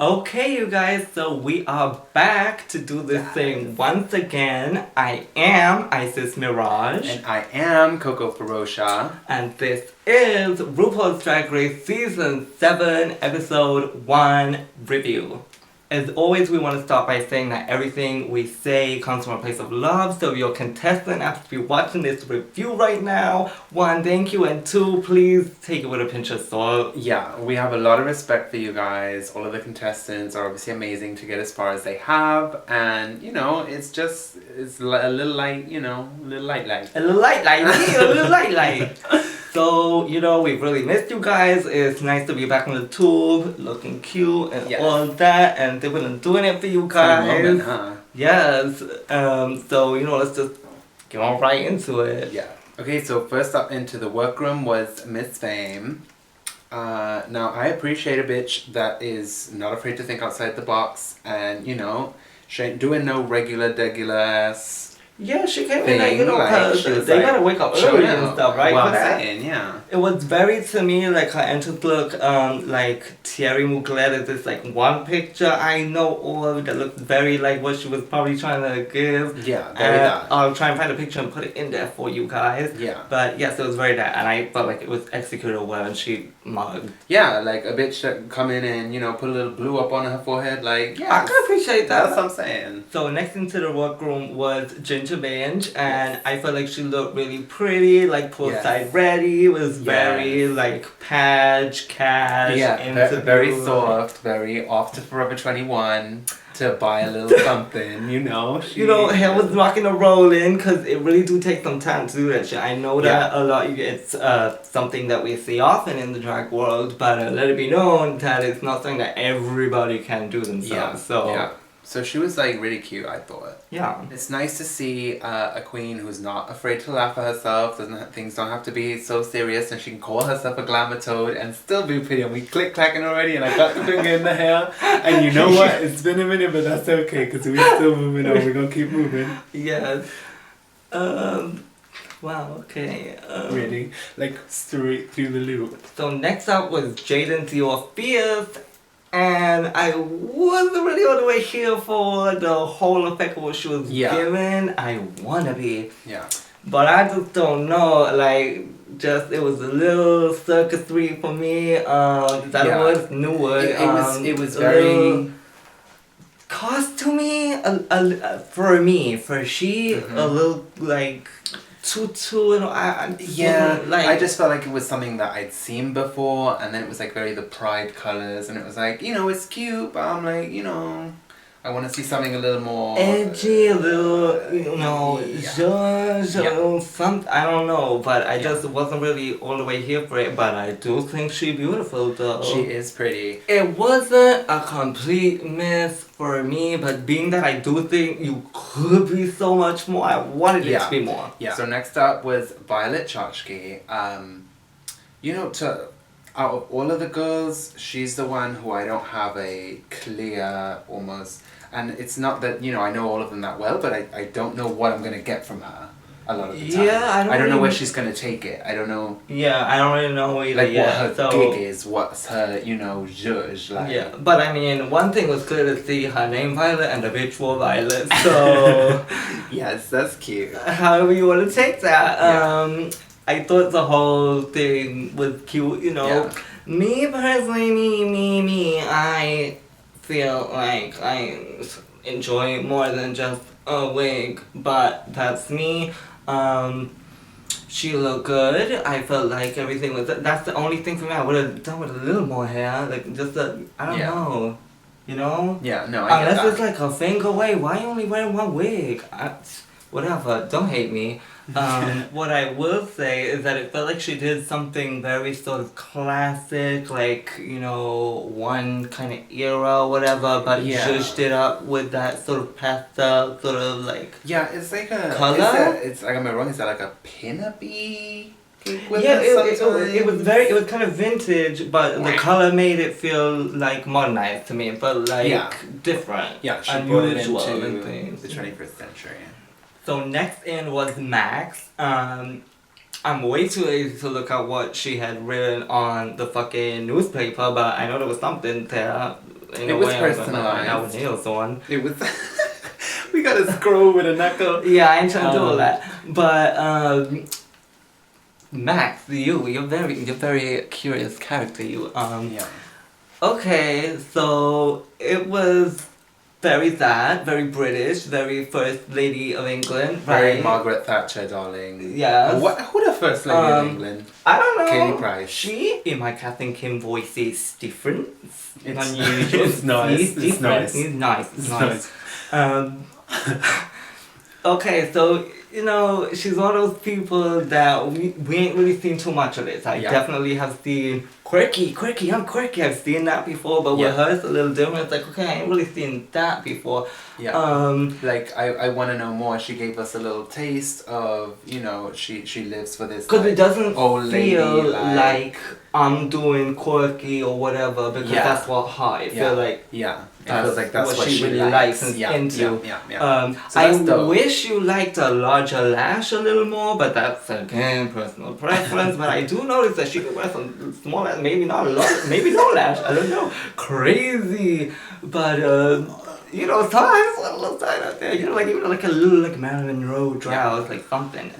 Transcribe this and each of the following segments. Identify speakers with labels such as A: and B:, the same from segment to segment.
A: Okay, you guys, so we are back to do this thing once again. I am Isis Mirage.
B: And I am Coco Ferosha.
A: And this is RuPaul's Drag Race Season 7, Episode 1 Review. As always, we want to start by saying that everything we say comes from a place of love. So if you're a contestant after be watching this review right now, one, thank you, and two, please take it with a pinch of salt.
B: Yeah, we have a lot of respect for you guys. All of the contestants are obviously amazing to get as far as they have. And, you know, it's a little light, a little light.
A: A little light. So, we've really missed you guys. It's nice to be back on the tube, looking cute and all that, and they've been doing it for you guys.
B: Fun moment, huh?
A: Yes. So, let's just get on right into it.
B: Yeah. Okay, so first up into the workroom was Miss Fame. Now, I appreciate a bitch that is not afraid to think outside the box and, she ain't doing no regular ass.
A: Yeah, she came in because they gotta wake up early and stuff, right?
B: Well, I'm saying, yeah.
A: It was very, to me, like her entrance look, like Thierry Mugler is this like one picture I know of that looks very like what she was probably trying to give.
B: Yeah, very that.
A: I'll try and find a picture and put it in there for you guys.
B: Yeah.
A: But yes, it was very that, and I felt like it was executed well and she mugged.
B: Yeah, like a bitch that come in and, put a little blue up on her forehead, like, yeah.
A: I can appreciate that.
B: That's what I'm saying.
A: So next into the workroom was Ginger Binge, and I felt like she looked really pretty, like poolside ready. It was very like cash.
B: Yeah, very soft, very off to Forever 21 to buy a little something,
A: hair was rocking and rolling because it really do take some time to do that shit. I know that a lot. It's something that we see often in the drag world, but let it be known that it's not something that everybody can do themselves.
B: So she was like really cute, I thought.
A: Yeah.
B: It's nice to see a queen who's not afraid to laugh at herself. Things don't have to be so serious, and she can call herself a glamour toad and still be pretty. And we click-clacking already, and I got the finger in the hair. And you know what? It's been a minute, but that's okay because we're still moving on. We're gonna keep moving.
A: Yes. Wow. Okay.
B: Really, like straight through the loop.
A: So next up was Jaden Dior Fierce. And I wasn't really all the way here for the whole effect of what she was giving. I wanna be.
B: Yeah.
A: But I just don't know. Like, it was a little circusry for me. That was new.
B: It was very
A: costumey. For she, a little like tutu and
B: I just felt like it was something that I'd seen before, and then it was like very the pride colors, and it was like, it's cute, but I'm like, I want to see something a little more
A: edgy, a little, something, I don't know, but I just wasn't really all the way here for it, but I do think she's beautiful though.
B: She is pretty.
A: It wasn't a complete miss for me, but being that I do think you could be so much more, I wanted it to be more.
B: Yeah. So next up was Violet Chachki. Out of all of the girls, she's the one who I don't have a clear almost, and it's not that, I know all of them that well, but I don't know what I'm going to get from her a lot of the time.
A: Yeah,
B: I don't know where she's going to take it. I don't know.
A: Yeah, I don't really know either.
B: Like what her gig is, what's her, zhuzh, like.
A: Yeah, but I mean, one thing was clear to see, her name Violet and the bitch wore Violet, so.
B: Yes, that's cute.
A: However you want to take that. I thought the whole thing was cute, Me personally, I feel like I enjoy it more than just a wig, but that's me. She looked good. I felt like everything was, that's the only thing for me I would have done with a little more hair, like just I don't know,
B: Yeah, no, I get that.
A: Unless it's like a finger away, why you only wearing one wig? Whatever, don't hate me. What I will say is that it felt like she did something very sort of classic, like, one kind of era or whatever, but zhuzhed it up with that sort of pastel, sort of like
B: it's like a
A: color.
B: It's like, am I wrong? Is that like a pin-up-y?
A: It was kind of vintage, but the color made it feel like modernized to me, but like different,
B: she
A: unusual
B: brought it
A: and
B: into
A: things.
B: the 21st century.
A: So next in was Max. I'm way too lazy to look at what she had written on the fucking newspaper, but I know there was something there. in
B: It
A: a
B: was
A: way
B: personalized.
A: I was nails on.
B: It was. We got to scroll with a knuckle.
A: Yeah, I ain't trying to do all that. But Max, you're very curious character.
B: Yeah.
A: Okay, so it was very sad, very British, very First Lady of England,
B: Very
A: right?
B: Margaret Thatcher, darling.
A: Yes.
B: Who the first lady of England?
A: I don't know.
B: Katie Price.
A: She, in my Kathleen Kim voice, is different.
B: It's
A: Unusual.
B: it's nice.
A: He's
B: It's
A: different.
B: nice.
A: He's nice.
B: It's
A: nice. Okay, so she's one of those people that we ain't really seen too much of this. I definitely have seen quirky, I'm quirky. I've seen that before, but with her it's a little different. It's like, okay, I ain't really seen that before.
B: Yeah. Like I want to know more. She gave us a little taste of she lives for this.
A: Because it doesn't
B: old lady,
A: feel like I'm doing quirky or whatever, because that's what I feel like.
B: Yeah. It feels like that's what
A: she really likes and into.
B: So
A: I wish you liked a larger lash a little more, but that's again personal preference. But I do notice that she can wear some small lash, maybe not a lot, maybe no lash. I don't know. Crazy, but sometimes it's a little tight out there. Like even like a little like Marilyn Monroe brows, like something.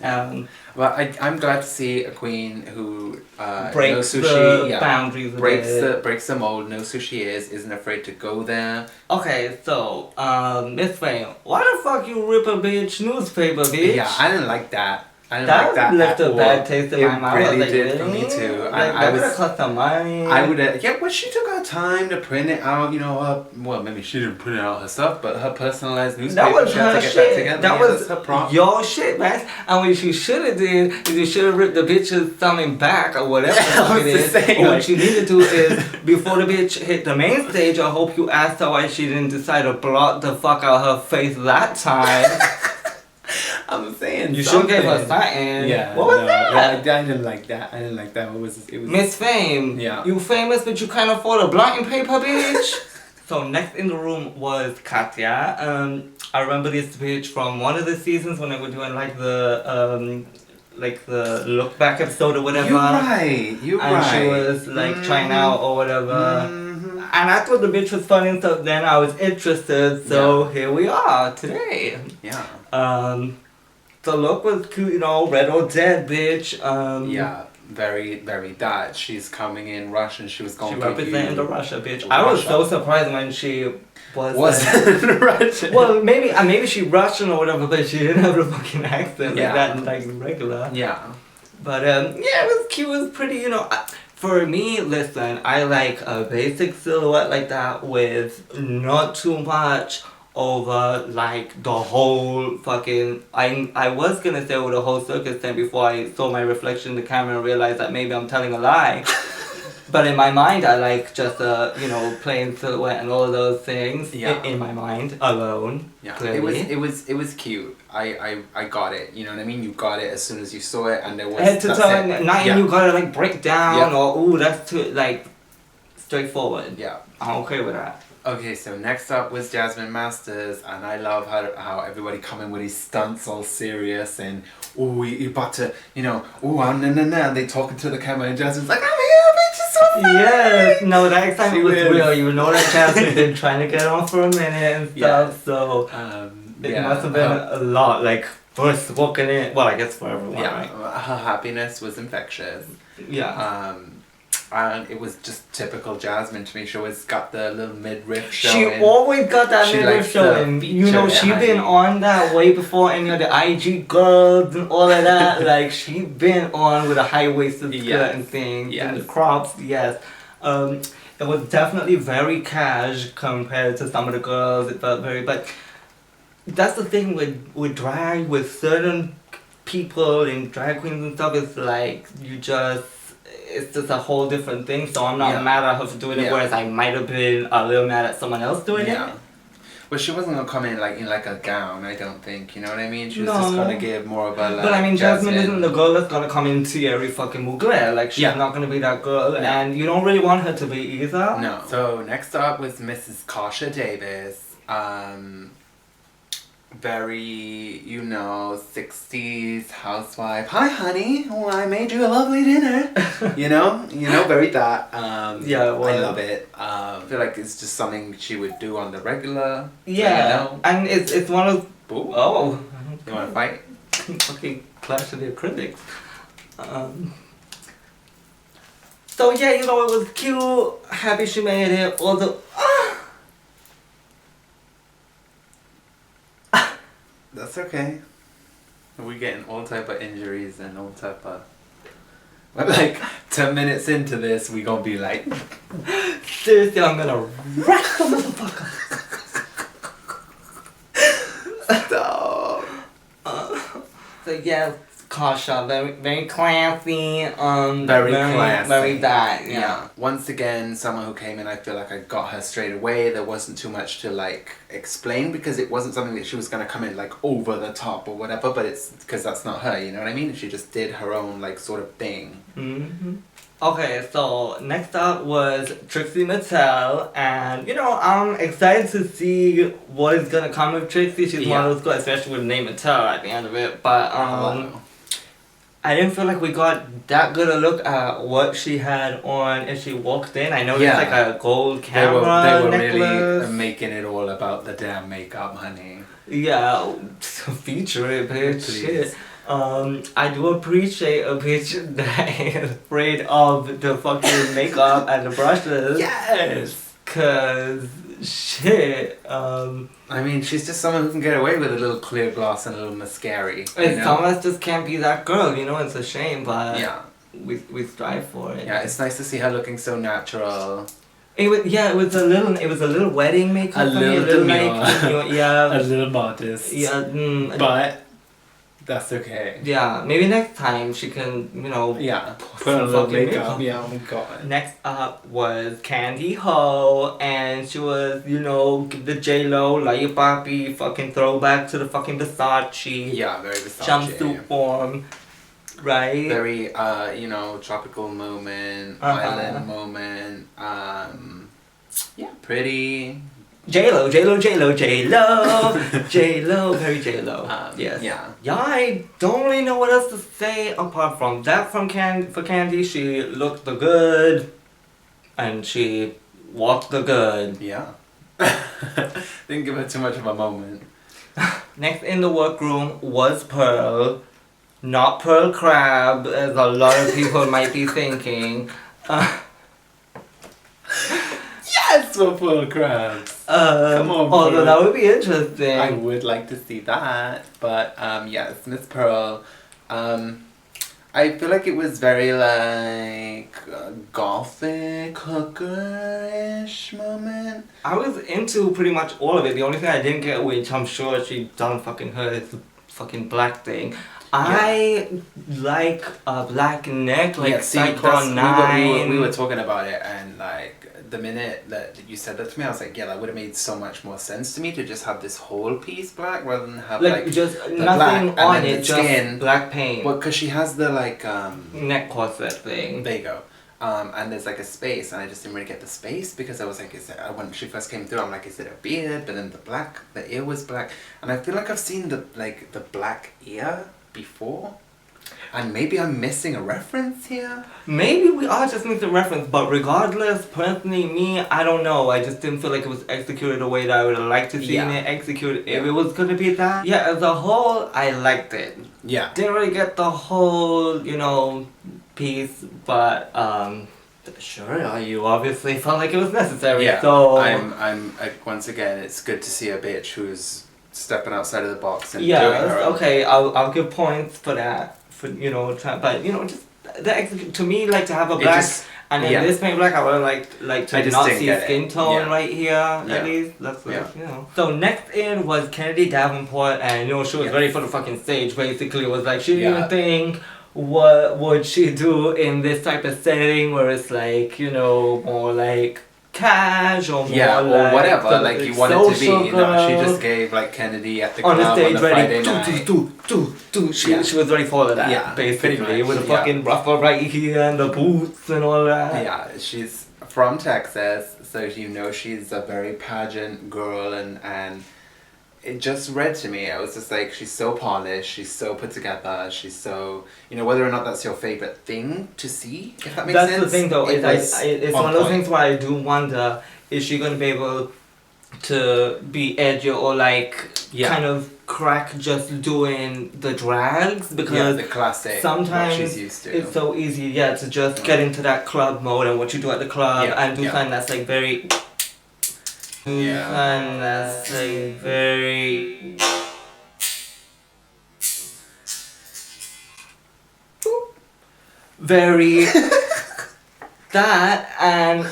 B: Well, I'm glad to see a queen who
A: breaks
B: knows who
A: the boundaries.
B: Breaks the mold, knows who she is, isn't afraid to go there.
A: Okay, so Miss Fame, why the fuck you rip a bitch newspaper, bitch?
B: Yeah, I didn't like that.
A: That left a bad taste in my mouth.
B: It really
A: like,
B: did for me too.
A: Like, I would have cost some money.
B: I would have. Yeah, but she took her time to print it out. Well, maybe she didn't print out herself, but her personalized newspaper.
A: That was her shit. That was
B: her prompt.
A: Your shit, man. And what you should have did is you should have ripped the bitch's thumbing back or whatever it is. Or what you need to do is before the bitch hit the main stage, I hope you asked her why she didn't decide to blot the fuck out her face that time.
B: I'm saying
A: you should give her something.
B: Yeah.
A: What was that?
B: I didn't like that. What was it? Was
A: Miss Fame.
B: Yeah.
A: You famous, but you can't afford a blotting paper, bitch. So next in the room was Katya. I remember this bitch from one of the seasons when they were doing like the look back episode or whatever.
B: You're right.
A: And she was like trying out or whatever. And I thought the bitch was funny and stuff. Then I was interested. So here we are today.
B: Yeah.
A: The look was cute, Red or Dead, bitch.
B: Yeah, very, very that. She's coming in Russian. She was going.
A: She representing the Russia, bitch. I was so surprised when she was
B: Russian.
A: Well, maybe she Russian or whatever, but she didn't have a fucking accent like that, like regular.
B: Yeah.
A: But it was cute. It was pretty, For me, listen, I like a basic silhouette like that with not too much over like the whole fucking I was gonna say with the whole circus tent before I saw my reflection in the camera and realized that maybe I'm telling a lie. But in my mind I like just plain silhouette and all of those things. In my mind alone.
B: Yeah.
A: Clearly.
B: It was cute. I got it. You know what I mean? You got it as soon as you saw it, and there was
A: head to toe, nothing you gotta like break down or ooh that's too like straightforward.
B: Yeah.
A: I'm okay with that.
B: Okay, so next up was Jasmine Masters, and I love how everybody come in with these stunts all serious and you about to no, they talking to the camera and Jasmine's like, I'm here, bitch, it's so funny.
A: Yes, no, that excitement was real. You know that Jasmine's been trying to get on for a minute and stuff, so it must have been a lot, like first walking in, well I guess for everyone, right?
B: Her happiness was infectious.
A: Yeah.
B: And it was just typical Jasmine to me. She always got the little midriff showing.
A: She always got that midriff showing. She been on that way before any of the IG girls and all of that. Like she been on with a high-waisted skirt and things and the crops. Yes. It was definitely very cash compared to some of the girls. It felt very, but that's the thing with drag, with certain people and drag queens and stuff. It's like it's just a whole different thing, so I'm not mad at her for doing it, whereas I might have been a little mad at someone else doing it.
B: Well, she wasn't gonna come in in a gown, I don't think, you know what I mean? She was just gonna give more of a
A: But I mean, Jasmine isn't the girl that's gonna come in Thierry fucking Mugler, like she's not gonna be that girl, and you don't really want her to be either.
B: No. So next up was Mrs. Kasha Davis. very, 60s housewife. Hi, honey. Oh, I made you a lovely dinner. Very that.
A: Yeah, well,
B: I love it. I feel like it's just something she would do on the regular.
A: Yeah,
B: So,
A: and it's one of...
B: Ooh.
A: Oh.
B: You want to fight?
A: Fucking clash of the critics. So yeah, it was cute. Happy she made it. Although,
B: That's okay. We're getting all type of injuries and all type of... But like 10 minutes into this, we gonna be like...
A: seriously, I'm gonna wreck the motherfucker.
B: Stop.
A: So yeah, Kasha, very very classy.
B: Very classy.
A: Very that. Yeah.
B: Once again, someone who came in, I feel like I got her straight away. There wasn't too much to like explain because it wasn't something that she was gonna come in like over the top or whatever. But it's because that's not her. You know what I mean? She just did her own like sort of thing.
A: Mm-hmm. Okay, so next up was Trixie Mattel, and I'm excited to see what is gonna come with Trixie. She's one of those girls, especially with the name Mattel at the end of it. But I didn't feel like we got that good a look at what she had on as she walked in. I know it's like a gold camera
B: They were
A: necklace.
B: really making it all about the damn makeup, honey.
A: Yeah, feature it, bitch. Shit. I do appreciate a bitch that is afraid of the fucking makeup and the brushes.
B: Yes!
A: Cause shit,
B: I mean, she's just someone who can get away with a little clear gloss and a little mascara.
A: Some of us just can't be that girl, it's a shame, but we strive for it.
B: Yeah, it's nice to see her looking so natural.
A: It was a little wedding makeup.
B: A little demure.
A: Yeah.
B: A little modest.
A: Yeah.
B: But that's okay.
A: Yeah, maybe next time she can,
B: Yeah,
A: put a little makeup.
B: Yeah, oh my god.
A: Next up was Candy Ho, and she was, the J-Lo, Laya Papi, fucking throwback to the fucking Versace.
B: Yeah, very Versace.
A: Jumpsuit form, right?
B: Very, tropical moment, island moment, pretty.
A: J-Lo, very J-Lo. Yes. Yeah, I don't really know what else to say apart from that for Candy. She looked the good, and she walked the good.
B: Yeah. Didn't give her too much of a moment.
A: Next in the workroom was Pearl. Not Pearl Crab, as a lot of people might be thinking.
B: Yes, for Pearl Crabs. Come on,
A: although
B: Pearl.
A: that would be interesting.
B: I would like to see that, but yes, Miss Pearl. I feel like it was very like gothic hooker-ish moment.
A: I was into pretty much all of it. The only thing I didn't get, which I'm sure she done fucking her, is the fucking black thing. I like a black neck, like Cyclone 9.
B: We were talking about it, and like the minute that you said that to me, I was like, yeah, that would have made so much more sense to me to just have this whole piece black rather than have like
A: just nothing on it, just
B: skin,
A: black paint.
B: Well, because she has the like
A: neck corset thing.
B: There you go. And there's like a space, and I just didn't really get the space because I was like, when she first came through, I'm like, is it a beard? But then the ear was black, and I feel like I've seen the black ear before, and maybe I'm missing a reference here. Maybe
A: we are just missing a reference, but regardless, personally, me, I don't know. I just didn't feel like it was executed the way that I would have liked to see it executed. If it was gonna be that, as a whole, I liked it.
B: Yeah.
A: Didn't really get the whole, piece, but sure, you obviously felt like it was necessary.
B: Yeah.
A: So
B: I'm once again, it's good to see a bitch who's stepping outside of the box and doing her own.
A: Okay, I'll give points for that. For but just the execute to me, like to have a black and then this paint black, I would like to not see skin tone right here at least. That's So next in was Kennedy Davenport, and she was ready for the fucking stage. Basically, it was like she didn't even think what would she do in this type of setting where it's like more like cash or more
B: or whatever like you want it to be. She just gave like Kennedy at the club
A: on the stage ready.
B: Friday
A: She was ready for all of that. Basically with the fucking ruffle right here and the boots and all that.
B: Yeah, she's from Texas, so she's a very pageant girl, and it just read to me. I was just like, she's so polished, she's so put together, she's so, you know, whether or not that's your favorite thing to see, if that makes sense.
A: That's the thing though, it's one of those things where I do wonder, is she going to be able to be edgy or like kind of crack just doing the drags, because
B: the classic
A: sometimes
B: what she's used to.
A: it's so easy to just get into that club mode and what you do at the club and do something that's like very and that's like very very that, and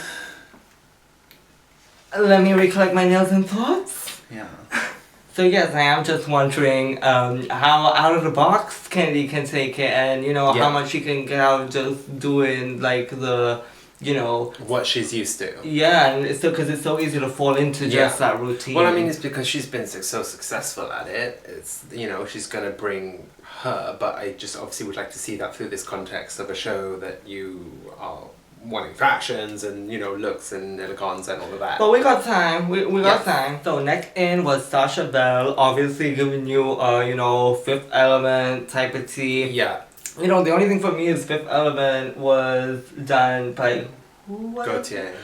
A: let me recollect my nails and thoughts.
B: Yeah.
A: So yes, I am just wondering how out of the box Kennedy can take it, and you know how much she can get out of just doing like the, you know,
B: what she's used to.
A: Yeah, and it's because it's so easy to fall into just that routine.
B: Well, I mean, it's because she's been so successful at it. It's, you know, she's gonna bring her, but I just obviously would like to see that through this context of a show that you are wanting fashions and, you know, looks and elegance and all of that.
A: But we got time. We got time. So next in was Sasha Bell, obviously giving you you know, Fifth Element type of tea.
B: Yeah.
A: You know, the only thing for me is Fifth Element was done by Gautier.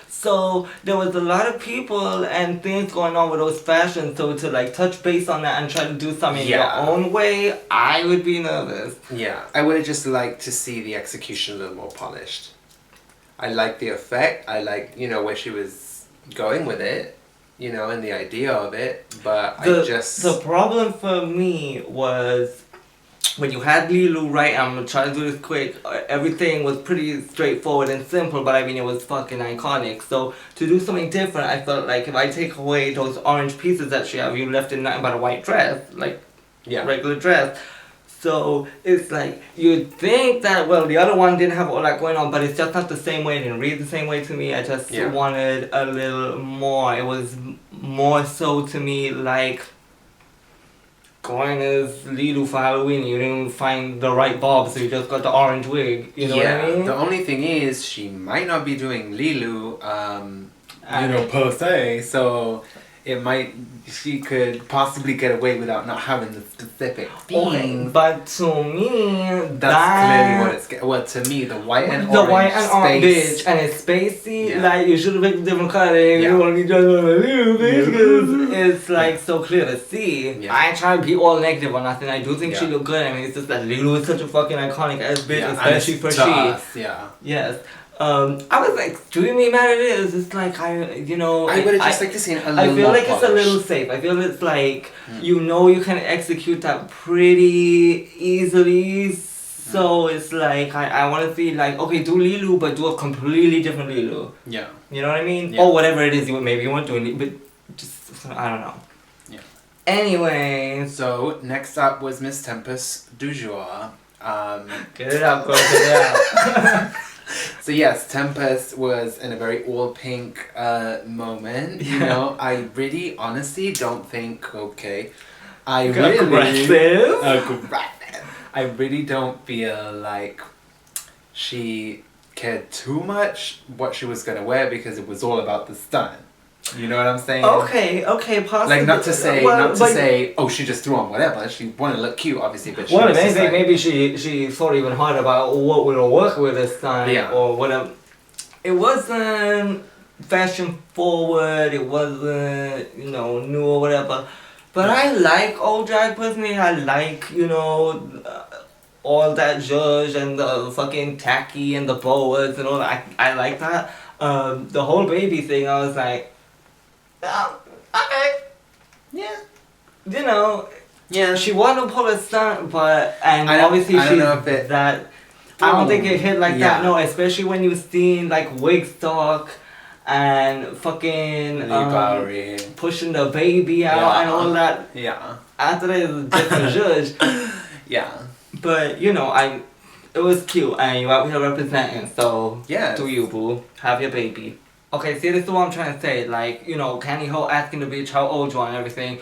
A: So there was a lot of people and things going on with those fashions. So to like touch base on that and try to do something your own way, I would be nervous.
B: Yeah, I would have just liked to see the execution a little more polished. I like the effect. I like, you know, where she was going with it, you know, and the idea of it. But
A: the problem for me was, when you had Lilu, right, I'm gonna try to do this quick, everything was pretty straightforward and simple, but I mean, it was fucking iconic. So to do something different, I felt like if I take away those orange pieces that she have, you left in nothing but a white dress, like regular dress. So it's like, you'd think that, well, the other one didn't have all that going on, but it's just not the same way, it didn't read the same way to me. I just wanted a little more. It was more so to me like going as Lilu for Halloween, you didn't find the right bob, so you just got the orange wig. You know what I mean?
B: The only thing is, she might not be doing Lilu, you know, per se. So it might, she could possibly get away without not having the specific theme.
A: But to me,
B: that's clearly what it's. Well, to me, the white and orange.
A: The white and orange bitch, and it's spacey. Like, you should have picked a different color. You want to be just a little bitch, because it's like so clear to see. I ain't trying to be all negative or nothing. I do think she looked good. I mean, it's just that Lilu is such a fucking iconic ass bitch, especially for she. Yes. I was extremely mad at it. It's like, you know,
B: I would have just liked to see it a little
A: I feel
B: more
A: like
B: polished.
A: it's a little safe. I feel it's like, you know, you can execute that pretty easily. So it's like, I want to see, like, okay, do Lilu, but do a completely different Lilu.
B: Yeah.
A: You know what I mean? Or whatever it is maybe you want to do, but just, I don't know.
B: Yeah.
A: Anyway.
B: So, next up was Miss Tempest du jour.
A: Get it out, girl, get it out.
B: So yes, Tempest was in a very all pink moment. You know, I really honestly don't think I really don't feel like she cared too much what she was gonna wear, because it was all about the stunt. You know what I'm saying?
A: Okay, possibly.
B: Like, not to say, oh, she just threw on whatever. She wanted to look cute, obviously, but she
A: well,
B: was just like,
A: maybe she thought even harder about what we'll work with this time, or whatever. It wasn't fashion forward. It wasn't, you know, new or whatever. But I like old drag personally. I like, you know, all that zhuzh and the fucking tacky and the boas and all that. I like that. The whole baby thing, I was like, oh, okay. Yeah. You know, she wanted to pull a stunt, but, obviously she's that, I don't think it hit like that, no, especially when you seen, like, Wigstock and fucking, pushing the baby out and all that.
B: Yeah.
A: After that, it was a different judge.
B: Yeah.
A: But, you know, it was cute, and you're out here representing, so do you, boo. Have your baby. Okay, see, this is what I'm trying to say. Like, you know, Candy Ho asking the bitch how old you are and everything.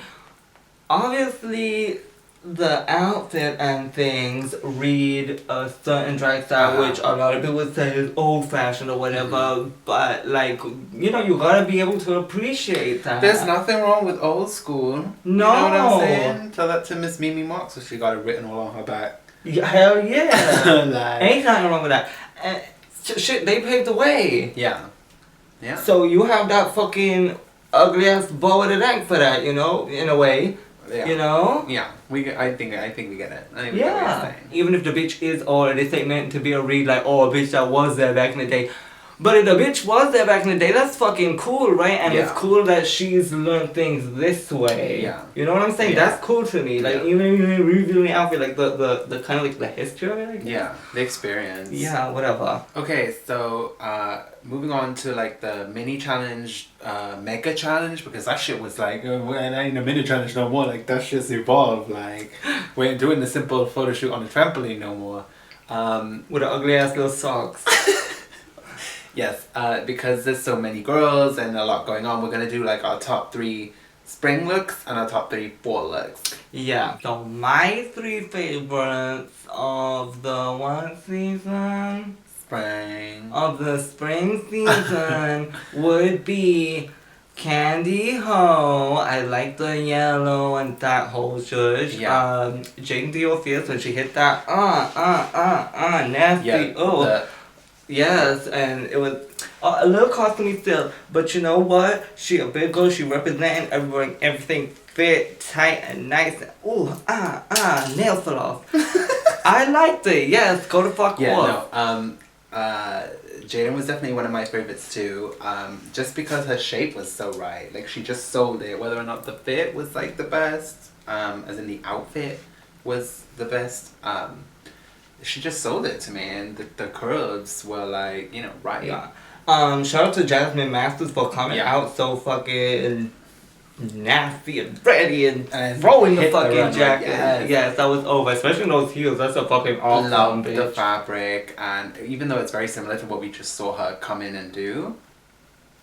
A: Obviously, the outfit and things read a certain drag style, which a lot of people would say is old fashioned or whatever, but like, you know, you gotta be able to appreciate that.
B: There's nothing wrong with old school.
A: No.
B: You know what I'm saying? Tell that to Miss Mimi Marks, so she got it written all on her back.
A: Yeah, hell yeah.
B: Like,
A: ain't nothing wrong with that. And shit, they paved the way.
B: Yeah. Yeah.
A: So you have that fucking ugly ass bow of the neck for that, you know, in a way.
B: Yeah.
A: You know?
B: Yeah. I think we get it. I think we get what you're saying.
A: Even if the bitch is old, this ain't meant to be a read like, oh, a bitch that was there back in the day. But if the bitch was there back in the day, that's fucking cool, right? And it's cool that she's learned things this way.
B: Yeah.
A: You know what I'm saying? That's cool to me. Like, even if you're reviewing the outfit, like, the kind of, like, the history of it, I guess.
B: Yeah. The experience.
A: Yeah, whatever.
B: Okay, so, moving on to, like, the mini challenge, mega challenge, because that shit was like, well, it ain't a mini challenge no more, like, that shit's evolved, like, we ain't doing the simple photo shoot on the trampoline no more.
A: With the ugly ass little socks.
B: Yes, because there's so many girls and a lot going on, we're gonna do, like, our top 3 spring looks and our top 3 fall looks.
A: Yeah, so my 3 favorites of the what season?
B: Spring.
A: Of the spring season would be Candy Ho. I like the yellow and that whole shush.
B: Yeah.
A: Jane Dior Fierce when she hit that nasty.
B: Yeah,
A: Yes, and it was a little costly still, but you know what? She a big girl, she representing everything fit, tight, and nice. Ooh, nails fell off. I liked it, yes, go to fuck off.
B: Jaden was definitely one of my favorites too, just because her shape was so right. Like, she just sold it, whether or not the fit was, like, the best, as in the outfit was the best, she just sold it to me, and the curves were, like, you know, right.
A: Yeah. Shout out to Jasmine Masters for coming out so fucking nasty and ready and throwing the fucking jacket. Yes, that was over. Especially in those heels. That's a fucking awesome
B: Love
A: bitch.
B: the fabric, and even though it's very similar to what we just saw her come in and do,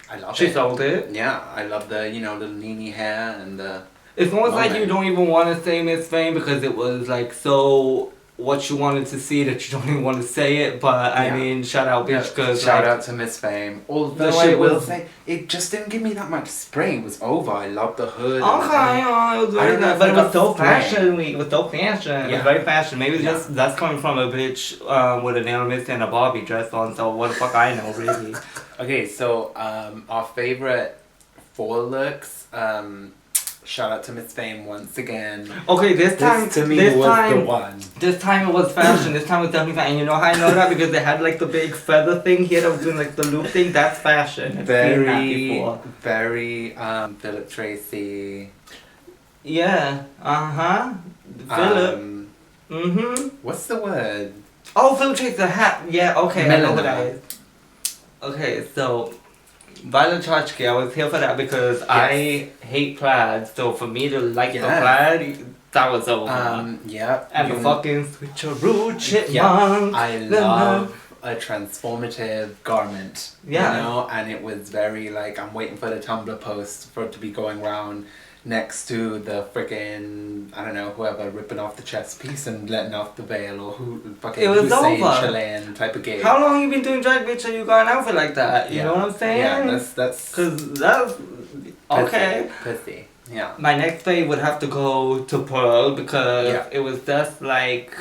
B: I love it.
A: She sold it.
B: Yeah, I love the, you know, the Nene hair and the...
A: It's almost like you don't even want to say Miss Fame because it was like so what you wanted to see that you don't even want to say it, but I mean, shout out bitch, because
B: shout out to Miss Fame. Although I will say, it just didn't give me that much spring. It was over. I loved the hood.
A: Okay, it was very nice, but it was so fashion. It was so fashion. It was very fashion. Maybe just that's coming from a bitch with a nail miss and a Barbie dress on, so what the fuck I know, really.
B: Okay, so our favorite fall looks, shout out to Miss Fame once again.
A: Okay, this time
B: to me was the one.
A: This time it was fashion. This time it was definitely fashion. And you know how I know that? Because they had like the big feather thing here that was doing like the loop thing. That's fashion. I've seen that before.
B: Very Philip Tracy.
A: Yeah. Philip.
B: What's the word?
A: Oh, Philip Tracy, the hat. Yeah. Okay, I know what that is. Okay, so Violet Chachki, I was here for that because I hate plaid, so for me to like the plaid, that was over. And the fucking switcheroo chipmunk.
B: I love a transformative garment. You know, and it was very like, I'm waiting for the Tumblr post for it to be going around next to the freaking, I don't know, whoever ripping off the chest piece and letting off the veil, or who fucking Hussein Chilean type of gig.
A: How long you been doing drag, bitch, and you got an outfit like that? You know what I'm saying?
B: Yeah, that's
A: cause that's okay.
B: Pussy. Yeah.
A: My next fave would have to go to Pearl because it was just like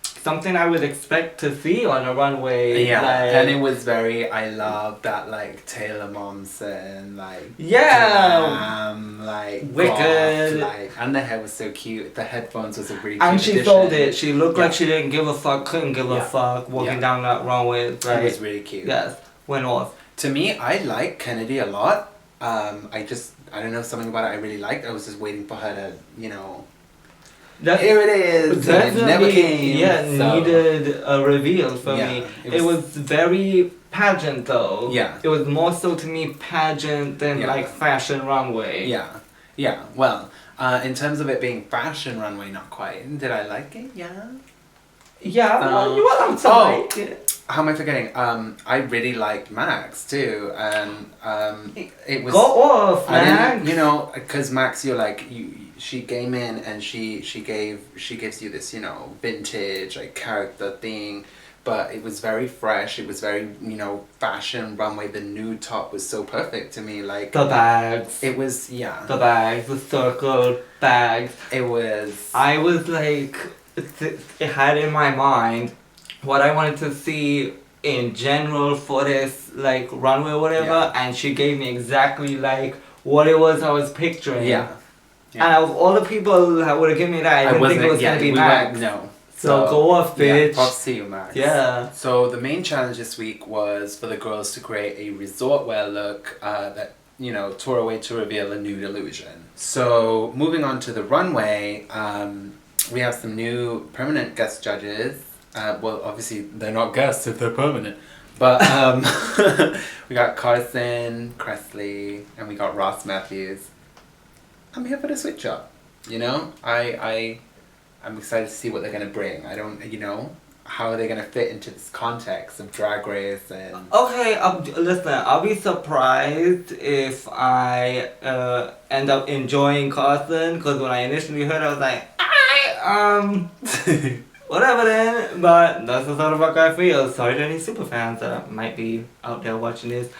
A: something I would expect to see on a runway.
B: Yeah,
A: like,
B: and it was very, I love that like Taylor Momsen, like
A: glam,
B: like
A: wicked,
B: goth, like, and the hair was so cute. The headphones was a really cute
A: and she
B: addition.
A: sold it. She looked like she didn't give a fuck, couldn't give a fuck walking down that runway. Right?
B: It was really cute.
A: Yes, went off.
B: To me, I like Kennedy a lot. I don't know, something about it I really liked. I was just waiting for her to, you know. Here it is. It never came.
A: Yeah, needed a reveal for me. It was very pageant though.
B: Yeah.
A: It was more so to me pageant than like fashion runway.
B: Yeah. Yeah. Well, in terms of it being fashion runway, not quite. Did I like it? Yeah.
A: Yeah. Well, you want to like it.
B: How am I forgetting? I really liked Max too, and it was.
A: Go off, Max.
B: You know, because Max, you're like came in and she gives you this, you know, vintage like character thing, but it was very fresh. It was very, you know, fashion runway. The nude top was so perfect to me. Like
A: the bags.
B: it was, yeah.
A: The bags, the circle bags.
B: It was.
A: I was like, it had in my mind what I wanted to see in general for this like runway or whatever, and she gave me exactly like what it was I was picturing.
B: Yeah.
A: And out of all the people that would have given me that, I didn't think it was gonna be Max.
B: No.
A: So go off, bitch.
B: Yeah, props to you, Max.
A: Yeah.
B: So the main challenge this week was for the girls to create a resort wear look that, you know, tore away to reveal a nude illusion. So moving on to the runway, we have some new permanent guest judges. Well, obviously they're not guests if they're permanent. But we got Carson Kressley and we got Ross Matthews. I'm here for the switch up. You know, I'm excited to see what they're gonna bring. I don't, you know, how are they gonna fit into this context of Drag Race and.
A: Okay, listen. I'll be surprised if I end up enjoying Carson, because when I initially heard, I was like, whatever then. But that's the sort of fuck I feel. Sorry to any super fans that might be out there watching this,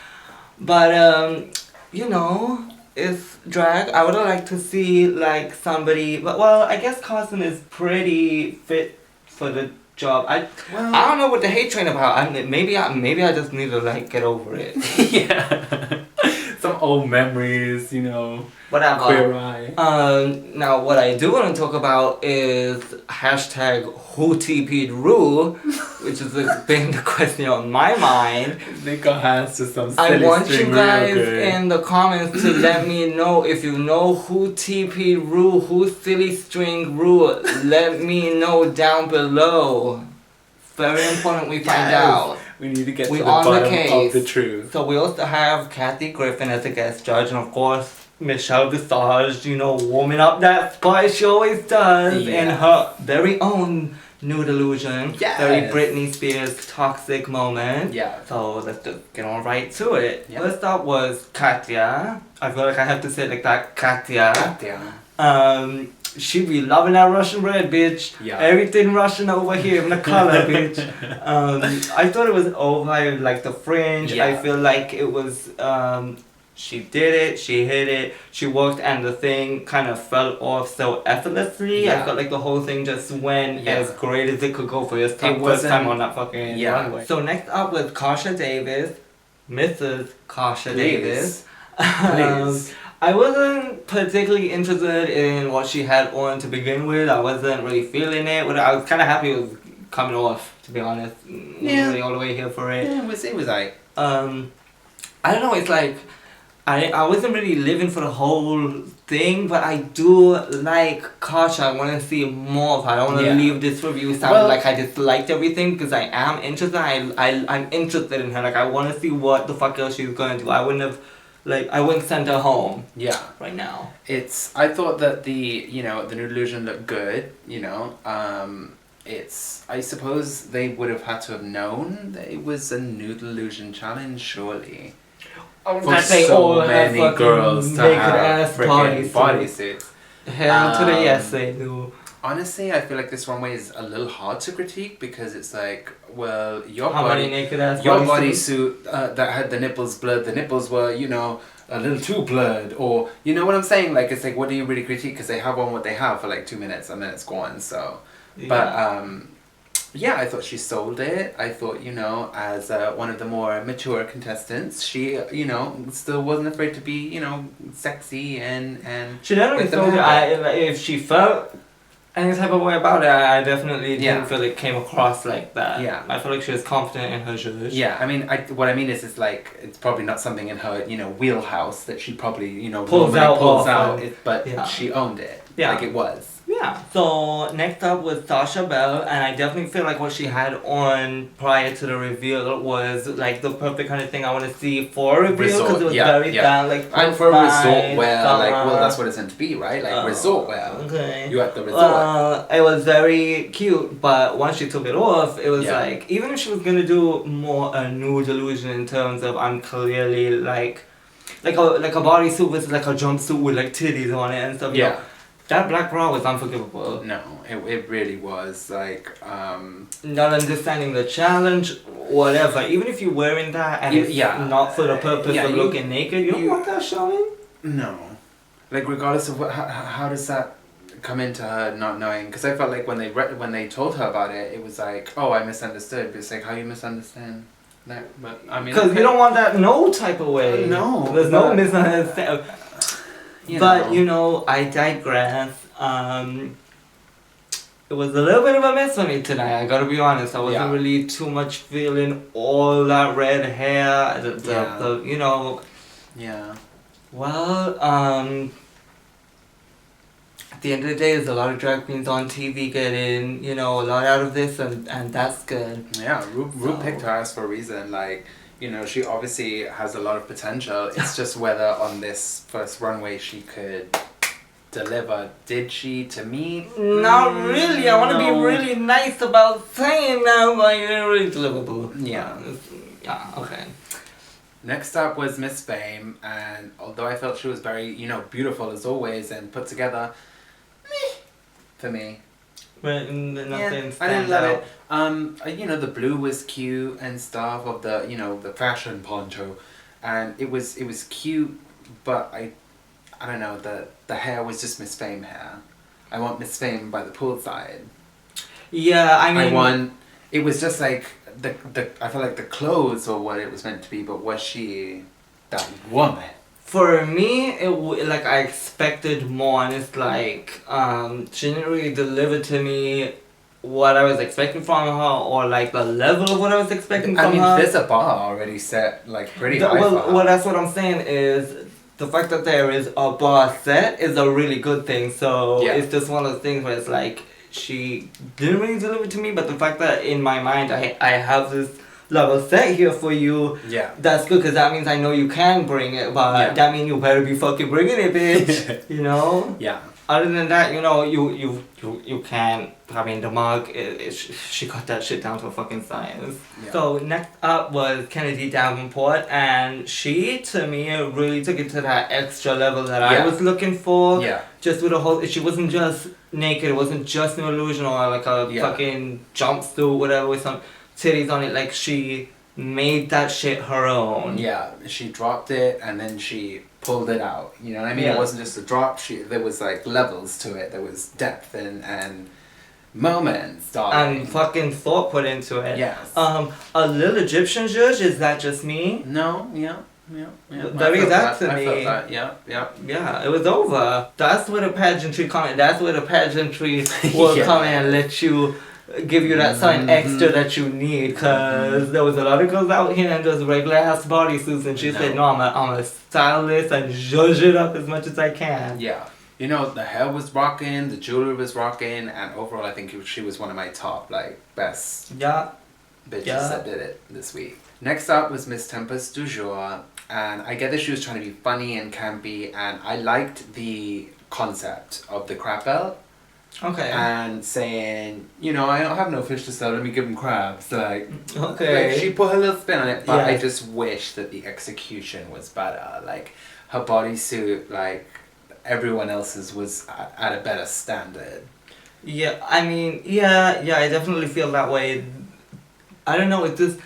A: but you know. It's drag. I would have liked to see like somebody, but well, I guess Carson is pretty fit for the job. I don't know what the hate train about. Maybe I just need to like get over it.
B: Yeah. Some old memories, you know.
A: Whatever.
B: Queer eye.
A: Now what I do want to talk about is hashtag who TP'd Ru, which has been the question on my mind.
B: They got hands to some silly
A: I want
B: string
A: you guys
B: real good.
A: in the comments to let me know if you know who TP'd Ru, who silly string Ru. Let me know down below. Very important we find out.
B: We need to get to the bottom of the truth.
A: So we also have Kathy Griffin as a guest judge, and of course Michelle Visage, you know, warming up that spot she always does in her very own nude illusion.
B: Yes.
A: Very Britney Spears toxic moment.
B: Yeah.
A: So let's just get on right to it.
B: Yep.
A: First up was Katya. I feel like I have to say it like that, Katya.
B: Katya.
A: She be loving that Russian red, bitch.
B: Yeah.
A: Everything Russian over here in the color, bitch. I thought it was over. I like the fringe.
B: Yeah.
A: I feel like it was. She did it. She hit it. She worked, and the thing kind of fell off so effortlessly.
B: Yeah.
A: I felt like the whole thing just went as great as it could go for your first time on that fucking runway. So next up was Kasha Davis, Mrs. Kasha Davis.
B: Please.
A: I wasn't particularly interested in what she had on to begin with. I wasn't really feeling it. I was kind of happy it was coming off, to be honest. Wasn't really all the way here for it.
B: Yeah, it was like.
A: I don't know, it's like, I wasn't really living for the whole thing, but I do like Kasha. I want to see more of her. I don't want to leave this review sounding like I disliked everything, because I am interested. I'm interested in her. Like, I want to see what the fuck else she's going to do. I wouldn't send her home. Yeah. Right now.
B: I thought that the nude illusion looked good, you know. I suppose they would have had to have known that it was a nude illusion challenge, surely. For so many girls to have freaking bodysuits.
A: Hell to the yes, they do.
B: Honestly, I feel like this runway is a little hard to critique, because it's like, well, your bodysuit that had the nipples blurred, the nipples were, you know, a little too blurred, or, you know what I'm saying? Like, it's like, what do you really critique? Because they have on what they have for like 2 minutes, and then it's gone, so. Yeah. But, yeah, I thought she sold it. I thought, you know, as one of the more mature contestants, she, you know, still wasn't afraid to be, you know, sexy and
A: she definitely sold it. If she felt any type of way about it, I definitely didn't feel it came across like that. Yeah. I feel like she was confident in her judge.
B: Yeah, I mean, what I mean is, it's like, it's probably not something in her, you know, wheelhouse that she probably, you know,
A: pulls out.
B: But she owned it.
A: Yeah.
B: Like it was.
A: Yeah. So next up was Sasha Bell, and I definitely feel like what she had on prior to the reveal was like the perfect kind of thing I want to see for a reveal, because it was very bad, like
B: and for a resort wear, like, well, that's what it's meant to be, right? Like resort wear.
A: Okay.
B: You at the resort.
A: It was very cute, but once she took it off, it was like, even if she was gonna do more a nude illusion in terms of I'm clearly like a bodysuit with like a jumpsuit with like titties on it and stuff.
B: Yeah.
A: You know, That black bra was unforgivable.
B: No, it really was like
A: Not understanding the challenge, whatever. Even if you're wearing that and it's not for the purpose of looking naked, you don't want that showing?
B: No. Like regardless of how does that come into her not knowing? Because I felt like when they told her about it, it was like, oh, I misunderstood. But it's like, how you misunderstand that? But I mean,
A: because you don't want that no type of way.
B: No,
A: there's no misunderstanding. But
B: know.
A: you know, I digress. It was a little bit of a mess for me tonight. I gotta be honest. I wasn't really too much feeling all that red hair. The you know.
B: Yeah.
A: Well, at the end of the day, there's a lot of drag queens on TV getting, you know, a lot out of this, and that's good.
B: Yeah, Ru picked her ass for a reason. Like, you know, she obviously has a lot of potential. It's just whether on this first runway she could deliver. Did she? To me,
A: not really. I want to be really nice about saying that, but you didn't really deliverable.
B: Yeah.
A: Yeah. Okay.
B: Next up was Miss Fame, and although I felt she was very, you know, beautiful as always and put together, for me.
A: But nothing
B: I didn't love it. You know, the blue was cute and stuff of the, you know, the fashion poncho, and it was cute, but I don't know, the hair was just Miss Fame hair. I want Miss Fame by the poolside.
A: Yeah, I mean,
B: it was just like I feel like the clothes were what it was meant to be, but was she that woman?
A: For me, like I expected more, and it's like she didn't really deliver to me what I was expecting from her, or like the level of what I was expecting from her.
B: I mean, there's a bar already set like pretty high for her.
A: Well, that's what I'm saying is the fact that there is a bar set is a really good thing. So it's just one of those things where it's like she didn't really deliver to me, but the fact that in my mind I have this level set here for you, that's good, because that means I know you can bring it, but that means you better be fucking bringing it, bitch. You know?
B: Yeah.
A: Other than that, you know, you can't. I mean, the mug, she got that shit down to a fucking science. Yeah. So next up was Kennedy Davenport, and she, to me, really took it to that extra level that I was looking for. Yeah. Just with a whole, she wasn't just naked, it wasn't just an illusion or like a fucking jumpsuit, whatever, with some titties on it. Like, she made that shit her own. Yeah,
B: she dropped it and then she pulled it out. You know what I mean? It wasn't just a drop. There was like levels to it. There was depth and moments, darling.
A: And fucking thought put into it.
B: Yes.
A: A little Egyptian judge, is that just me?
B: No, yeah.
A: Very that to me.
B: I felt that,
A: Yeah, it was over. That's where the pageantry come. That's where the pageantry will come and let you, give you that something extra that you need, because there was a lot of girls out here in just regular ass bodysuits, and she said, no, I'm a stylist and zhuzh it up as much as I can.
B: Yeah. You know, the hair was rocking, the jewelry was rocking, and overall I think she was one of my top, like, best bitches that did it this week. Next up was Miss Tempest du Jour, and I get that she was trying to be funny and campy, and I liked the concept of the crab belt.
A: Okay.
B: And saying, you know, I don't have no fish to sell, let me give them crabs. Like,
A: okay.
B: She put her little spin on it, but I just wish that the execution was better. Like, her bodysuit, like, everyone else's was at a better standard.
A: Yeah, I mean, I definitely feel that way. I don't know, it's just,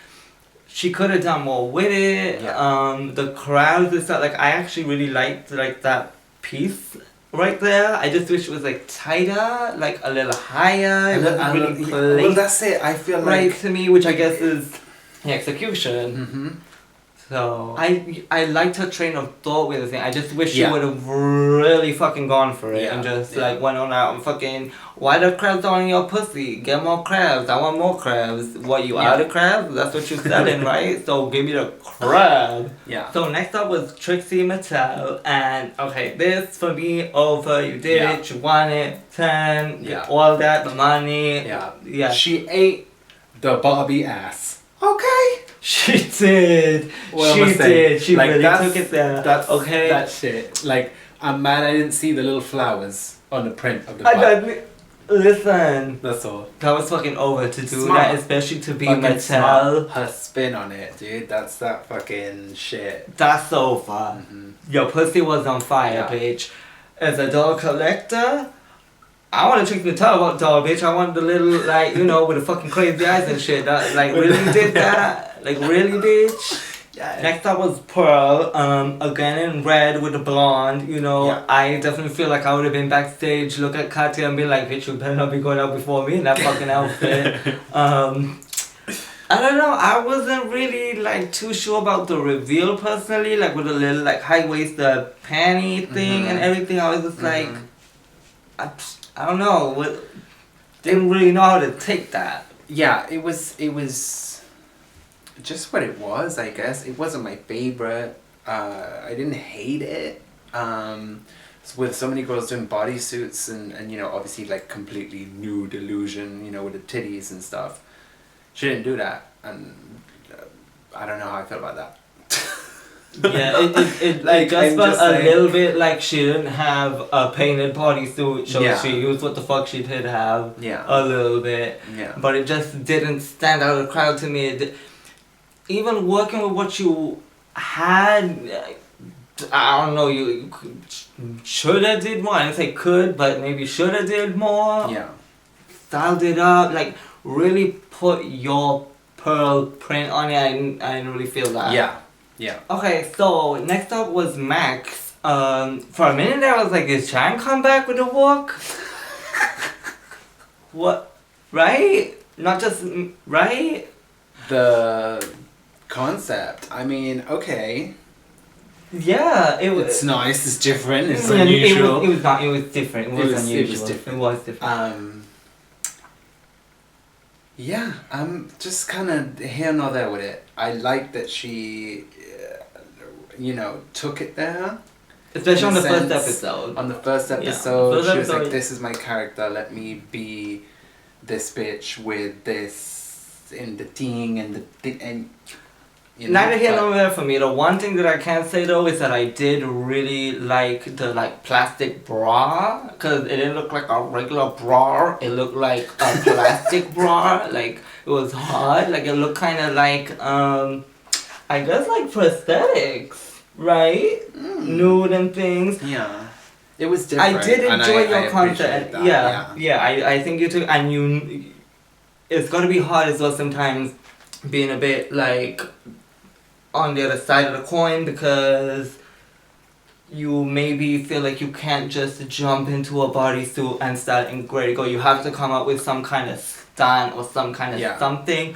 A: she could have done more with it. The crowds and stuff, like, I actually really liked, like, that piece right there. I just wish it was like tighter, like a little higher. It wasn't really placed.
B: Well, that's it. I feel
A: right
B: like
A: to me, which I guess is the execution. So I liked her train of thought with the thing. I just wish she would have really fucking gone for it and just like went on out and fucking, why the crabs on your pussy? Get more crabs. I want more crabs. What, you out of crabs? That's what you're selling, right? So give me the crab.
B: Yeah.
A: So next up was Trixie Mattel, and okay, this for me over. You did it. You won it. 10. All that, the money. Yeah.
B: She ate the Barbie ass. Okay.
A: She did. She did. She like, really took it there.
B: That's okay. That shit. Like, I'm mad I didn't see the little flowers on the print of the butt.
A: Listen.
B: That's all.
A: That was fucking over to do that, especially to be Mattel.
B: Smart. Her spin on it, dude. That's that fucking shit.
A: That's over. Your pussy was on fire, bitch. as a doll collector, I want to trick the tell about doll, bitch. I want the little, like, you know, with the fucking crazy eyes and shit. That, like, really did that? Like, really, bitch?
B: Yeah.
A: Next up was Pearl, again in red with the blonde, you know.
B: Yeah.
A: I definitely feel like I would have been backstage, look at Katya and be like, bitch, you better not be going out before me in that fucking outfit. I don't know, I wasn't really, like, too sure about the reveal personally, like, with the little, like, high-waisted panty thing and everything. I was just like, I don't know, didn't really know how to take that.
B: Yeah, it was just what it was, I guess. It wasn't my favorite. I didn't hate it. With so many girls doing bodysuits and you know, obviously like completely nude illusion, you know, with the titties and stuff. She didn't do that, and I don't know how I feel about that.
A: Yeah, it like just felt a little bit like she didn't have a painted bodysuit, so she used what the fuck she did have.
B: Yeah.
A: A little bit.
B: Yeah.
A: But it just didn't stand out of the crowd to me. Even working with what you had, I don't know, you should have did more. I didn't say could, but maybe should have did more.
B: Yeah.
A: Styled it up, like really put your Pearl print on it. I didn't really feel that.
B: Yeah. Yeah.
A: Okay, so next up was Max. For a minute there I was like, is Chan come back with a walk? What? Right? Not just, right?
B: The concept, I mean, okay.
A: Yeah,
B: it's nice, it's different, it's
A: unusual.
B: unusual.
A: It was not, it was different. It was unusual.
B: It was different.
A: It was different.
B: Yeah, I'm just kind of here nor there with it. I like that she, you know, took it there.
A: Especially on the first episode.
B: On the first episode, she was like, this is my character, let me be this bitch with this and the thing and the thing and... You know,
A: neither here nor there for me. The one thing that I can say though is that I did really like the plastic bra, because it didn't look like a regular bra. It looked like a plastic bra. Like it was hard. Like it looked kind of like I guess like prosthetics, right? Nude and things.
B: Yeah. It was different.
A: I did enjoy your content.
B: Yeah.
A: I think you took, and you. It's gotta be hard as well sometimes, being a bit like on the other side of the coin, because you maybe feel like you can't just jump into a bodysuit and start and ready to go. You have to come up with some kind of stunt or some kind of something,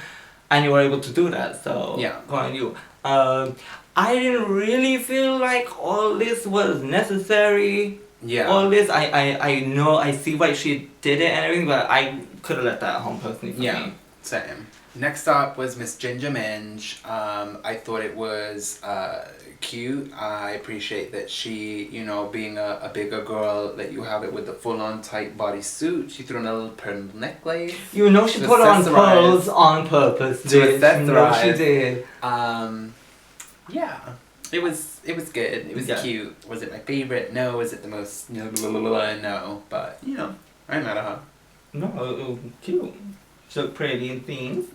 A: and you were able to do that. So go on you. I didn't really feel like all this was necessary.
B: Yeah.
A: All this, I know, I see why she did it and everything, but I could have let that at home personally for me.
B: Same. Next up was Miss Ginger Minge. I thought it was cute. I appreciate that she, you know, being a bigger girl, that you have it with the full-on tight bodysuit. She threw in a little pearl necklace.
A: You know she put on pearls on purpose. You know she did.
B: Yeah. It was good. It was cute. Was it my favorite? No. Was it the most? No. But you know, I'm mad at her.
A: No, it was cute. She looked pretty and things.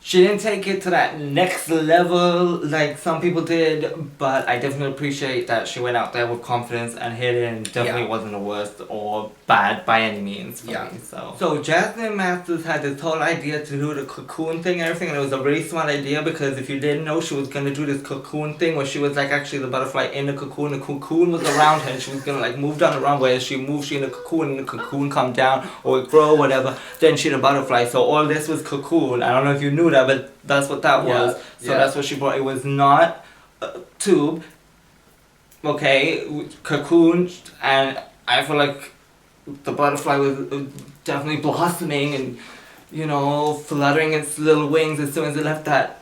A: She didn't take it to that next level like some people did, but I definitely appreciate that she went out there with confidence and hit it, and definitely wasn't the worst or bad by any means for me. So Jasmine Masters had this whole idea to do the cocoon thing and everything, and it was a really smart idea, because if you didn't know, she was going to do this cocoon thing where she was like actually the butterfly in the cocoon was around her, and she was going to like move down around, where she moved, she in the cocoon, and the cocoon come down or it grow, whatever, then she the butterfly. So all this was cocoon. I don't know if you knew that, but that's what that was. So that's what she brought. It was not a tube, okay, cocoon, and I feel like the butterfly was definitely blossoming and, you know, fluttering its little wings as soon as it left that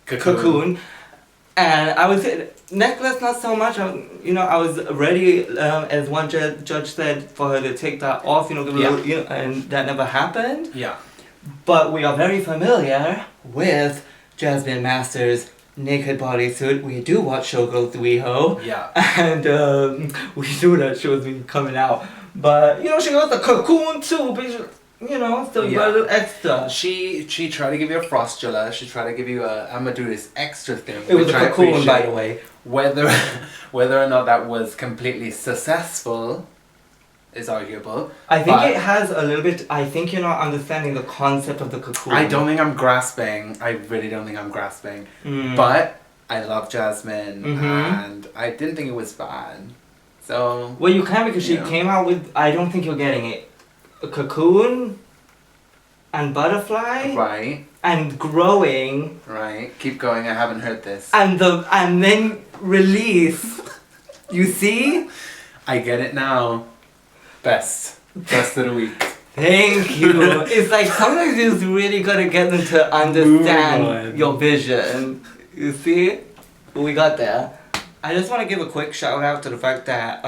A: cocoon. And I was necklace, not so much. I was ready, as one judge said, for her to take that off. You know, and that never happened.
B: Yeah.
A: But we are very familiar with Jasmine Masters' naked bodysuit. We do watch Showgirls WeHo.
B: Yeah.
A: And we do that shows me coming out. But, you know, she got the cocoon too. But, you know, still you got a little extra.
B: She tried to give you a frostula. She tried to give you a, I'm gonna do this extra thing.
A: It was a cocoon, by the way.
B: Whether or not that was completely successful is arguable.
A: I think it has a little bit. I think you're not understanding the concept of the cocoon.
B: I don't think I'm grasping. I really don't think I'm grasping. But I love Jasmine, and I didn't think it was bad. So.
A: Well, you can because she came out with. I don't think you're getting it. A cocoon. And butterfly.
B: Right.
A: And growing.
B: Right. Keep going. I haven't heard this.
A: And then release. You see?
B: I get it now. Best of the week.
A: Thank you. It's like sometimes you just really gotta get them to understand your vision. You see? We got there. I just want to give a quick shout out to the fact that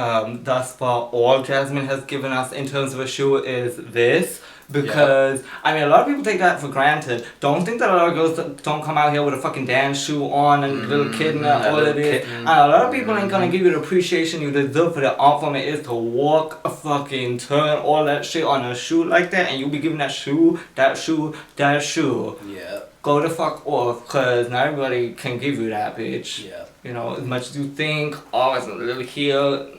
A: thus far all Jasmine has given us in terms of a shoe is this. Because, I mean, a lot of people take that for granted. Don't think that a lot of girls don't come out here with a fucking dance shoe on and little kitten and all of this. And a lot of people ain't gonna give you the appreciation you deserve for the art form it is to walk a fucking turn, all that shit on a shoe like that, and you be giving that shoe.
B: Yeah.
A: Go the fuck off, cause not everybody can give you that, bitch.
B: Yeah.
A: You know, as much as you think, oh, it's a little heel.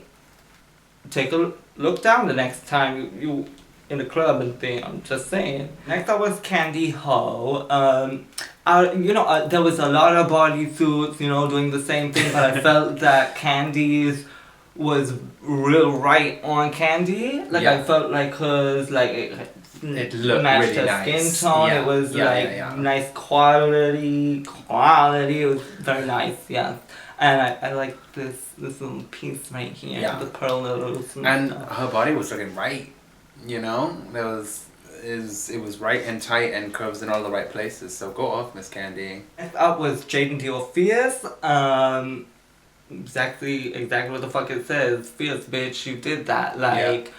A: Take a look down the next time you in the club and thing. I'm just saying. Next up was Candy Ho. There was a lot of bodysuits, you know, doing the same thing, but I felt that Candy's was real right on Candy. Like I felt like hers, like it
B: looked
A: matched
B: really
A: her
B: nice.
A: skin tone.
B: Yeah.
A: It was nice quality. It was very nice. Yeah. And I like this little piece right here.
B: Yeah.
A: The pearl little.
B: And her body was looking right. You know, it was right and tight and curves in all the right places. So go off, Miss Candy.
A: Next up was Jaden Dior Fierce. Exactly what the fuck it says. Fierce, bitch, you did that. Like,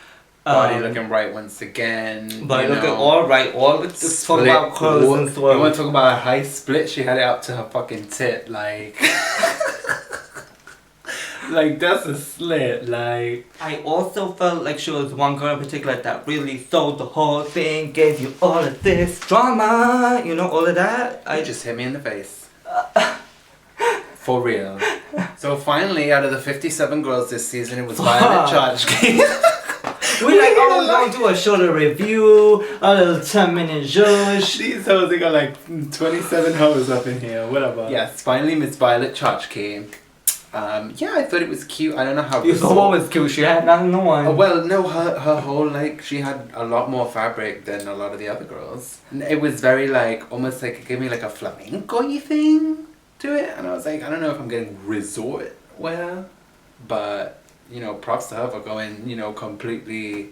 B: body looking right once again.
A: Body looking all right. All the talk about curves and swirls.
B: You want to talk about a high split? She had it up to her fucking tit, like. Like, that's a slit, like.
A: I also felt like she was one girl in particular that really sold the whole thing, gave you all of this drama, you know, all of that.
B: You just hit me in the face. For real. So finally, out of the 57 girls this season, it was Violet Chachki.
A: We're like, oh, we're going to do a shorter review, a little 10-minute zhush.
B: These hoes, they got like 27 hoes up in here, whatever. Yes, finally Miss Violet Chachki. Yeah, I thought it was cute. I don't know how.
A: You thought what was cute? She had nothing on.
B: Oh, well, no, her whole, like, she had a lot more fabric than a lot of the other girls. And it was very, like, almost like, it gave me, like, a flamenco-y thing to it. And I was like, I don't know if I'm getting resort wear, but, you know, props to her for going, you know, completely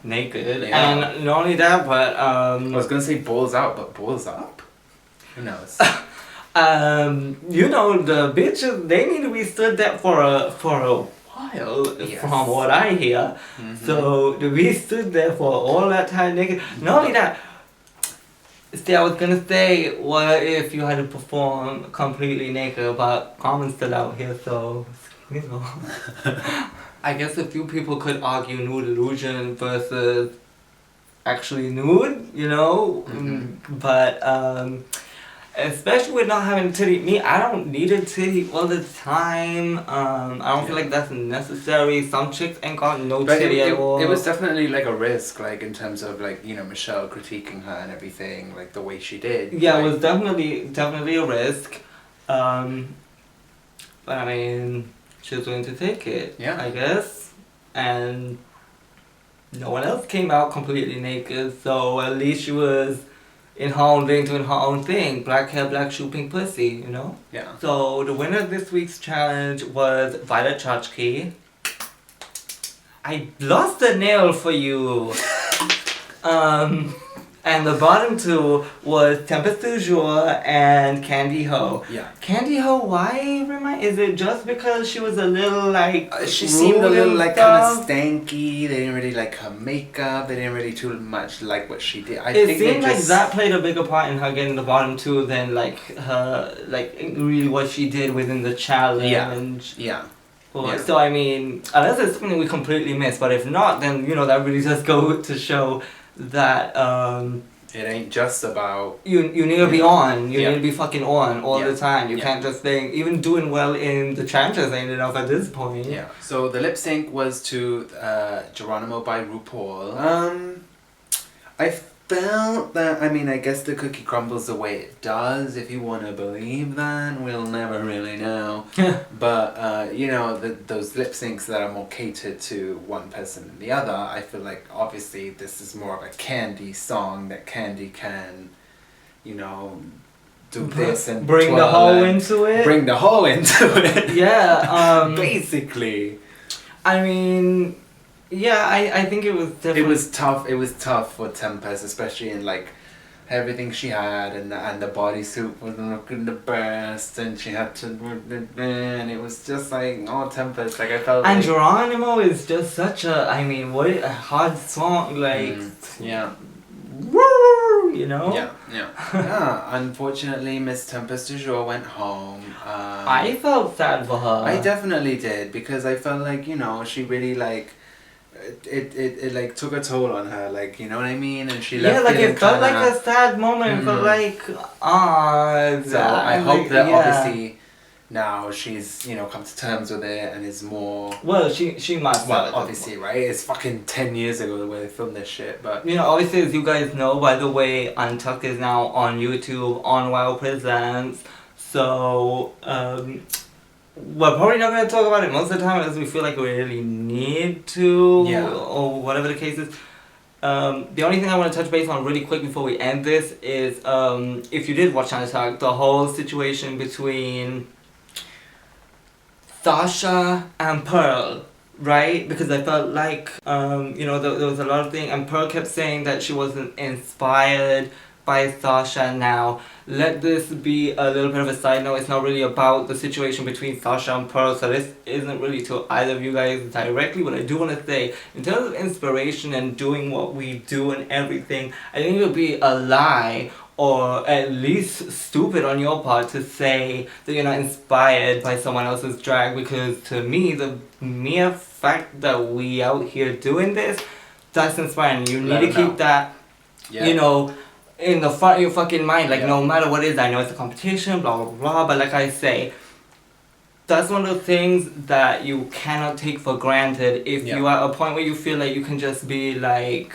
A: naked. Yeah. And not only that, but, I
B: was gonna say balls out, but balls up? Who knows?
A: You know, the bitches, they need to be stood there for a while, from what I hear. So, to be stood there for all that time naked. Not only that, see, I was gonna say, what if you had to perform completely naked, but Carmen's still out here, so, you know. I guess a few people could argue nude illusion versus actually nude, you know, but, especially with not having a titty. Me, I don't need a titty all the time. I don't feel like that's necessary. Some chicks ain't got no titty at all.
B: It was definitely like a risk, like in terms of like, you know, Michelle critiquing her and everything, like the way she did.
A: Yeah,
B: like,
A: it was definitely a risk. But I mean, she was willing to take it.
B: Yeah.
A: I guess. And no one else came out completely naked, so at least she was in her own lane doing her own thing. Black hair, black shoe, pink pussy, you know?
B: Yeah.
A: So the winner of this week's challenge was Violet Chachki. I lost a nail for you. And the bottom two was Tempest du Jour and Candy Ho.
B: Yeah.
A: Candy Ho, why is it just because she was a little like
B: she seemed a little like kind of stanky. They didn't really like her makeup. They didn't really too much like what she did. I think
A: it seemed like that played a bigger part in her getting the bottom two than like her really what she did within the challenge.
B: Yeah.
A: So I mean, unless it's something we completely missed, but if not, then you know that really does go to show that
B: It ain't just about...
A: you need to be on. You
B: Yeah.
A: need to be fucking on all
B: Yeah.
A: the time. You
B: Yeah.
A: can't just think, even doing well in the challenges ain't enough at this point.
B: Yeah. So the lip sync was to Geronimo by RuPaul. I felt that, I mean, I guess the cookie crumbles the way it does. If you want to believe that, we'll never really know. But, you know, those lip syncs that are more catered to one person than the other, I feel like obviously this is more of a Candy song that Candy can, you know, do this and
A: bring the hoe into it.
B: Bring the hoe into it.
A: Yeah.
B: Basically.
A: I mean, yeah, I think it was definitely...
B: It was tough for Tempest, especially in like everything she had, and the bodysuit wasn't looking the best, and she had to, and it was just like, oh, Tempest, like I felt.
A: And
B: like,
A: Geronimo is just such a, I mean, what a hard song, like.
B: Yeah.
A: Woo, you know.
B: Yeah. Unfortunately, Miss Tempest du Jour went home.
A: I felt sad for her.
B: I definitely did, because I felt like, you know, she really like. It like took a toll on her, like, you know what I mean, and she left.
A: Yeah, like it felt like a sad moment. It felt like
B: so I hope that
A: yeah.
B: obviously now she's, you know, come to terms with it and is more.
A: Well, she must.
B: Well, obviously, right? It's fucking 10 years ago the way they filmed this shit, but
A: you know, obviously, as you guys know, by the way, Untucked is now on YouTube on Wow Presents. So we're probably not going to talk about it most of the time, as we feel like we really need to, or whatever the case is. The only thing I want to touch base on really quick before we end this is, if you did watch Untucked, the whole situation between Sasha and Pearl, right? Because I felt like, you know, there was a lot of things, and Pearl kept saying that she wasn't inspired by Sasha. Now, let this be a little bit of a side note. It's not really about the situation between Sasha and Pearl, so this isn't really to either of you guys directly, but I do want to say, in terms of inspiration and doing what we do and everything, I think it would be a lie, or at least stupid on your part, to say that you're not inspired by someone else's drag, because to me, the mere fact that we out here doing this, that's inspiring. You need to keep that, you know, in the front of your fucking mind, like no matter what it is. I know it's a competition, blah blah blah, but like I say, that's one of the things that you cannot take for granted. If you are at a point where you feel like you can just be like,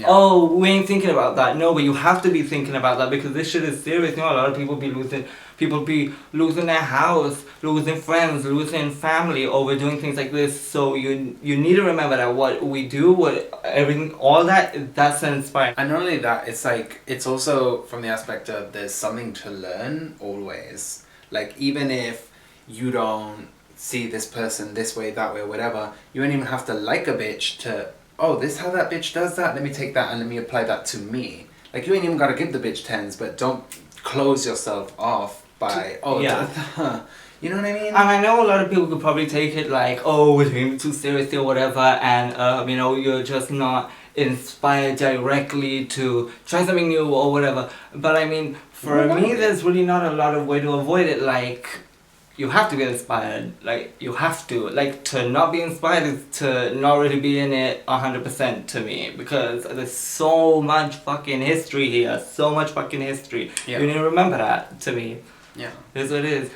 A: oh, we ain't thinking about that. No, but you have to be thinking about that, because this shit is serious. You know, a lot of people be losing their house, losing friends, losing family over doing things like this. So you need to remember that what we do, what everything, all that's inspiring.
B: And not only that, it's like, it's also from the aspect of there's something to learn always. Like, even if you don't see this person this way, that way, whatever, you don't even have to like a bitch to, oh, this how that bitch does that, let me take that and let me apply that to me. Like, you ain't even gotta give the bitch 10s, but don't close yourself off by, oh, you know what I mean?
A: And I know a lot of people could probably take it like, oh, we're taking it too seriously or whatever, and you know, you're just not inspired directly to try something new or whatever. But I mean, for me, there's really not a lot of way to avoid it. Like, you have to get inspired. Like, you have to. Like, to not be inspired is to not really be in it 100% to me. Because there's so much fucking history here. So much fucking history. You need to remember that, to me.
B: Yeah.
A: It is what it is.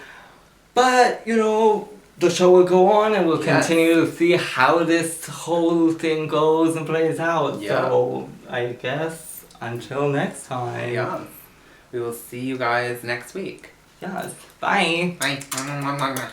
A: But, you know, the show will go on, and we'll continue to see how this whole thing goes and plays out. So, I guess, until next time.
B: Yeah. We will see you guys next week.
A: Yes. Bye.
B: Bye.